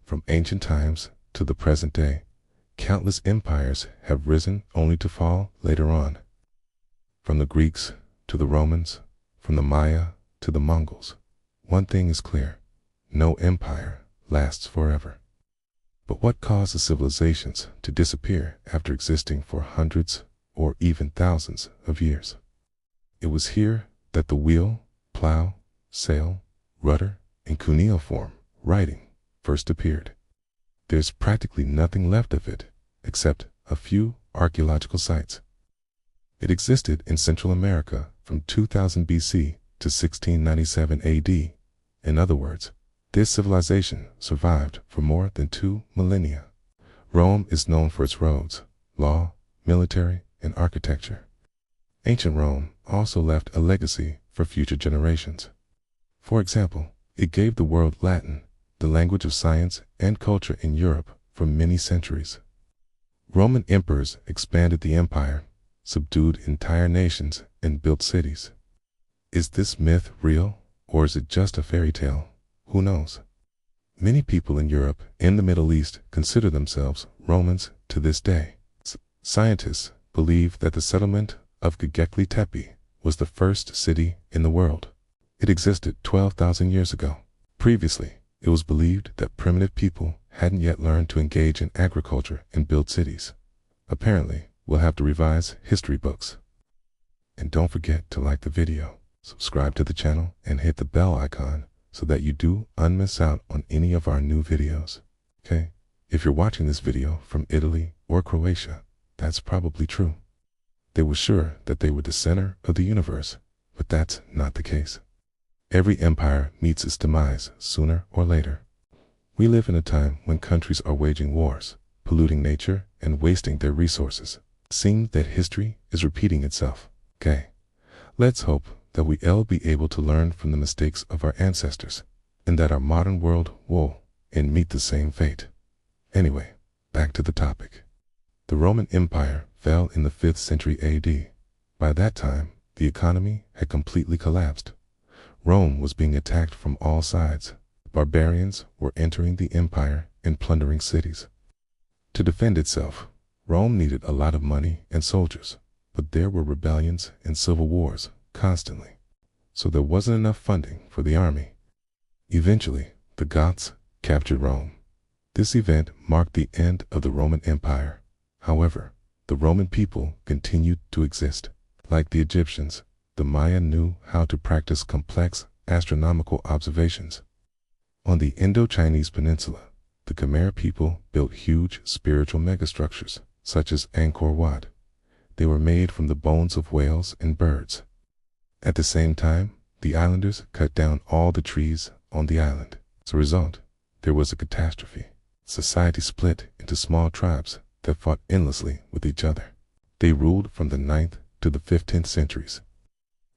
From ancient times to the present day, countless empires have risen only to fall later on. From the Greeks to the Romans, from the Maya to the Mongols, one thing is clear: no empire lasts forever. But what causes civilizations to disappear after existing for hundreds or even thousands of years? It was here that the wheel, plow, sail, rudder, and cuneiform writing first appeared. There's practically nothing left of it except a few archaeological sites. It existed in Central America from 2000 BC to 1697 AD. In other words, this civilization survived for more than 2 millennia. Rome is known for its roads, law, military, and architecture. Ancient Rome also left a legacy for future generations. For example, it gave the world Latin, the language of science and culture in Europe, for many centuries. Roman emperors expanded the empire, subdued entire nations, and built cities. Is this myth real, or is it just a fairy tale? Who knows? Many people in Europe and the Middle East consider themselves Romans to this day. Scientists believe that the settlement of Göbekli Tepe was the first city in the world. It existed 12,000 years ago. Previously, it was believed that primitive people hadn't yet learned to engage in agriculture and build cities. Apparently, we'll have to revise history books. And don't forget to like the video, subscribe to the channel, and hit the bell icon so that you don't miss out on any of our new videos. Okay? If you're watching this video from Italy or Croatia, that's probably true. They were sure that they were the center of the universe, but that's not the case. Every empire meets its demise sooner or later. We live in a time when countries are waging wars, polluting nature, and wasting their resources. It seems that history is repeating itself. Okay, let's hope that we'll be able to learn from the mistakes of our ancestors, and that our modern world won't meet the same fate. Anyway, back to the topic. The Roman Empire fell in the 5th century AD. By that time, the economy had completely collapsed. Rome was being attacked from all sides. Barbarians were entering the empire and plundering cities. To defend itself, Rome needed a lot of money and soldiers, but there were rebellions and civil wars constantly, so there wasn't enough funding for the army. Eventually, the Goths captured Rome. This event marked the end of the Roman Empire. However, the Roman people continued to exist. Like the Egyptians, the Maya knew how to practice complex astronomical observations. On the Indo-Chinese peninsula, the Khmer people built huge spiritual megastructures, such as Angkor Wat. They were made from the bones of whales and birds. At the same time, the islanders cut down all the trees on the island. As a result, there was a catastrophe. Society split into small tribes that fought endlessly with each other. They ruled from the 9th to the 15th centuries.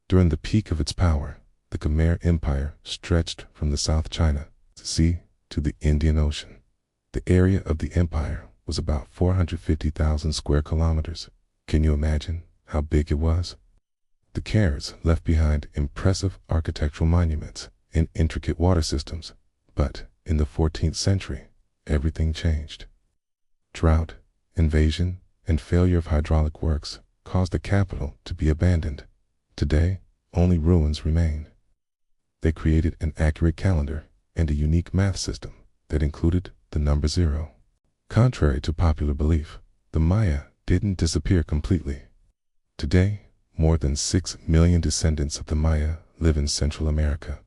During the peak of its power, the Khmer Empire stretched from the South China Sea to the Indian Ocean. The area of the empire was about 450,000 square kilometers. Can you imagine how big it was? The Khmers left behind impressive architectural monuments and intricate water systems, but in the 14th century, everything changed. Drought, invasion, and failure of hydraulic works caused the capital to be abandoned. Today, only ruins remain. They created an accurate calendar and a unique math system that included the number 0. Contrary to popular belief, the Maya didn't disappear completely. Today, more than 6 million descendants of the Maya live in Central America.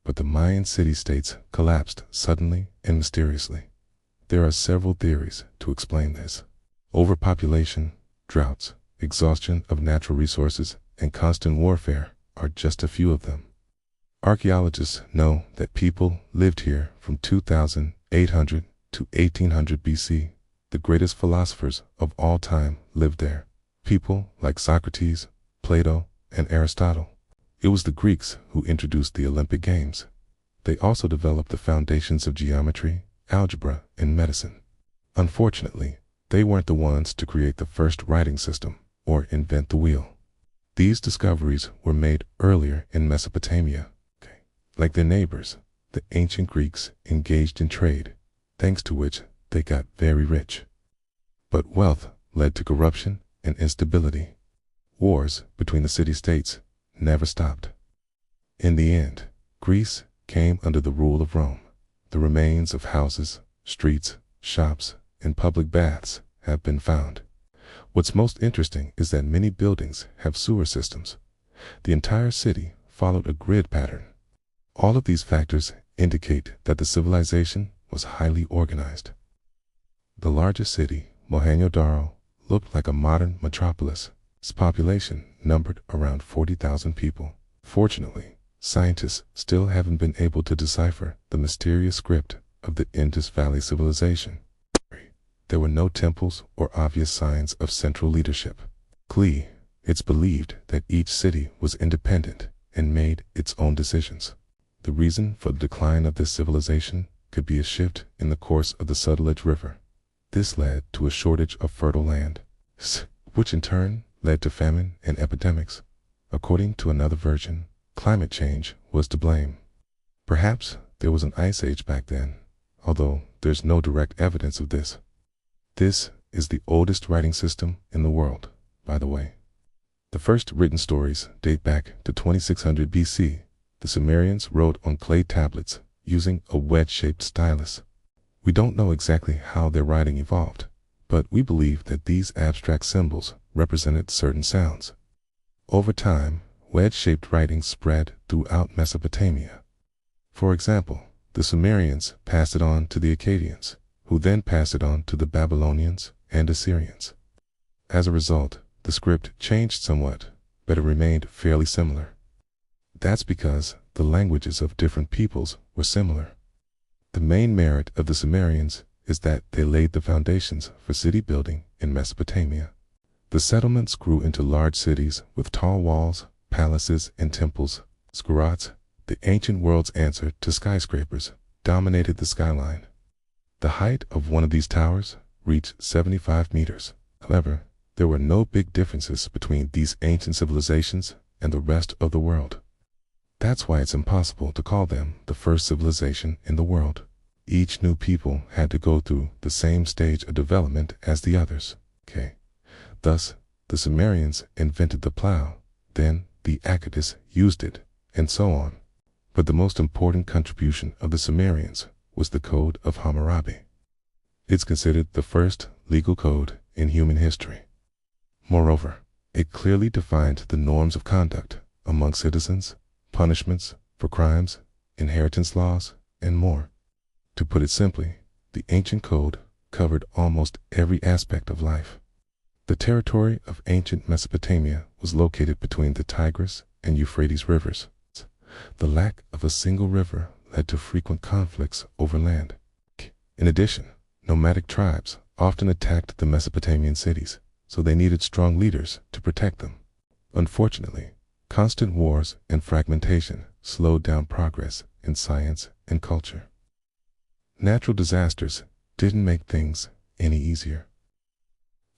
But the Mayan city-states collapsed suddenly and mysteriously. There are several theories to explain this. Overpopulation, droughts, exhaustion of natural resources, and constant warfare are just a few of them. Archaeologists know that people lived here from 2800 to 1800 BC. The greatest philosophers of all time lived there. People like Socrates, Plato, and Aristotle. It was the Greeks who introduced the Olympic Games. They also developed the foundations of geometry, algebra, and medicine. Unfortunately, they weren't the ones to create the first writing system or invent the wheel. These discoveries were made earlier in Mesopotamia. Like their neighbors, the ancient Greeks engaged in trade. thanks to which they got very rich. But wealth led to corruption and instability. Wars between the city-states never stopped. In the end, Greece came under the rule of Rome. The remains of houses, streets, shops, and public baths have been found. What's most interesting is that many buildings have sewer systems. The entire city followed a grid pattern. All of these factors indicate that the civilization was highly organized. The largest city, Mohenjo-Daro, looked like a modern metropolis. Its population numbered around 40,000 people. Fortunately, scientists still haven't been able to decipher the mysterious script of the Indus Valley civilization. There were no temples or obvious signs of central leadership. It's believed that each city was independent and made its own decisions. The reason for the decline of this civilization could be a shift in the course of the Sutlej River. This led to a shortage of fertile land, which in turn led to famine and epidemics. According to another version, climate change was to blame. Perhaps there was an ice age back then, although there's no direct evidence of this. This is the oldest writing system in the world, by the way. The first written stories date back to 2600 BC. The Sumerians wrote on clay tablets using a wedge-shaped stylus. We don't know exactly how their writing evolved, but we believe that these abstract symbols represented certain sounds. Over time, wedge-shaped writing spread throughout Mesopotamia. For example, the Sumerians passed it on to the Akkadians, who then passed it on to the Babylonians and Assyrians. As a result, the script changed somewhat, but it remained fairly similar. That's because the languages of different peoples were similar. The main merit of the Sumerians is that they laid the foundations for city building in Mesopotamia. The settlements grew into large cities with tall walls, palaces, and temples. Ziggurats, the ancient world's answer to skyscrapers, dominated the skyline. The height of one of these towers reached 75 meters. However, there were no big differences between these ancient civilizations and the rest of the world. That's why it's impossible to call them the first civilization in the world. Each new people had to go through the same stage of development as the others. Thus, the Sumerians invented the plow, then the Akkadians used it, and so on. But the most important contribution of the Sumerians was the Code of Hammurabi. It's considered the first legal code in human history. Moreover, it clearly defined the norms of conduct among citizens, punishments for crimes, inheritance laws, and more. To put it simply, the ancient code covered almost every aspect of life. The territory of ancient Mesopotamia was located between the Tigris and Euphrates rivers. The lack of a single river led to frequent conflicts over land. In addition, nomadic tribes often attacked the Mesopotamian cities, so they needed strong leaders to protect them. Unfortunately, constant wars and fragmentation slowed down progress in science and culture. Natural disasters didn't make things any easier.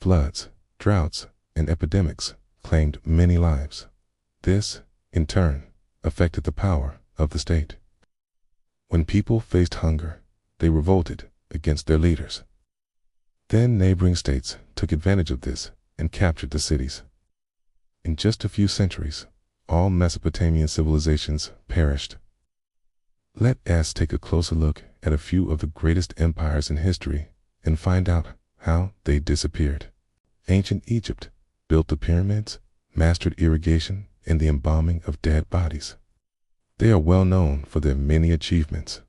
Floods, droughts, and epidemics claimed many lives. This, in turn, affected the power of the state. When people faced hunger, they revolted against their leaders. Then neighboring states took advantage of this and captured the cities. In just a few centuries, all Mesopotamian civilizations perished. Let us take a closer look at a few of the greatest empires in history and find out how they disappeared. Ancient Egypt built the pyramids, mastered irrigation, and the embalming of dead bodies. They are well known for their many achievements.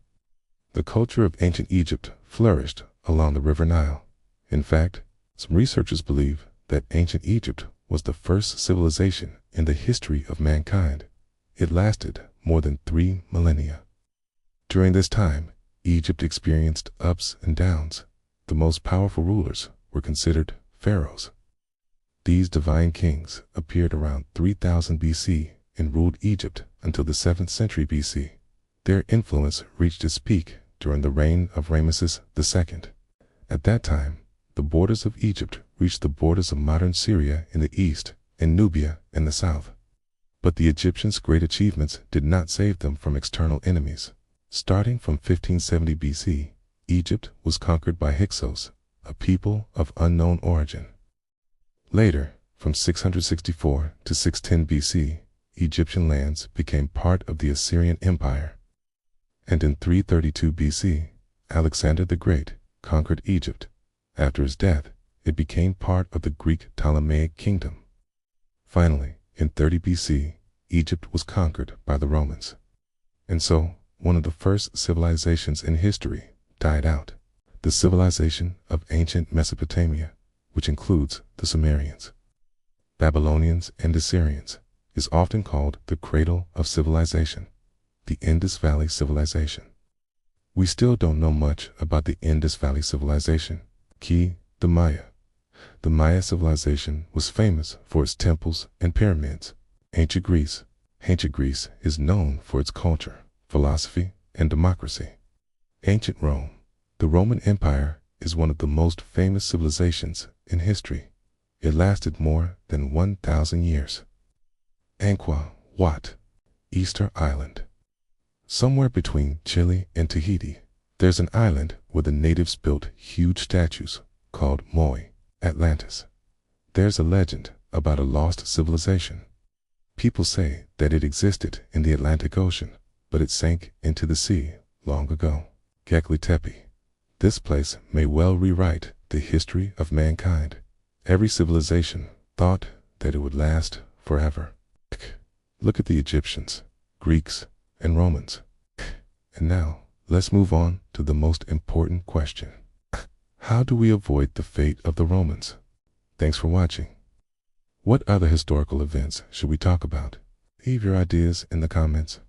The culture of ancient Egypt flourished along the River Nile. In fact, some researchers believe that ancient Egypt was the first civilization in the history of mankind. It lasted more than 3 millennia. During this time, Egypt experienced ups and downs. The most powerful rulers were considered pharaohs. These divine kings appeared around 3000 BC and ruled Egypt until the 7th century BC. Their influence reached its peak during the reign of Ramesses II. At that time, the borders of Egypt reached the borders of modern Syria in the east and Nubia in the south. But the Egyptians' great achievements did not save them from external enemies. Starting from 1570 BC, Egypt was conquered by Hyksos, a people of unknown origin. Later, from 664 to 610 BC, Egyptian lands became part of the Assyrian Empire. And in 332 BC, Alexander the Great conquered Egypt. After his death, it became part of the Greek Ptolemaic kingdom. Finally, in 30 BC, Egypt was conquered by the Romans. And so, one of the first civilizations in history died out, the civilization of ancient Mesopotamia, which includes the Sumerians, Babylonians, and Assyrians, is often called the cradle of civilization, the Indus Valley civilization. We still don't know much about the Indus Valley civilization. The Maya. The Maya civilization was famous for its temples and pyramids. Ancient Greece. Ancient Greece is known for its culture, philosophy, and democracy. Ancient Rome. The Roman Empire is one of the most famous civilizations in history. It lasted more than 1,000 years. Angkor Wat, Easter Island. Somewhere between Chile and Tahiti, there's an island where the natives built huge statues called Moi, Atlantis. There's a legend about a lost civilization. People say that it existed in the Atlantic Ocean, but it sank into the sea long ago. Göbekli Tepe. This place may well rewrite the history of mankind. Every civilization thought that it would last forever. Look at the Egyptians, Greeks, and Romans. And now, let's move on to the most important question. How do we avoid the fate of the Romans? Thanks for watching. What other historical events should we talk about? Leave your ideas in the comments.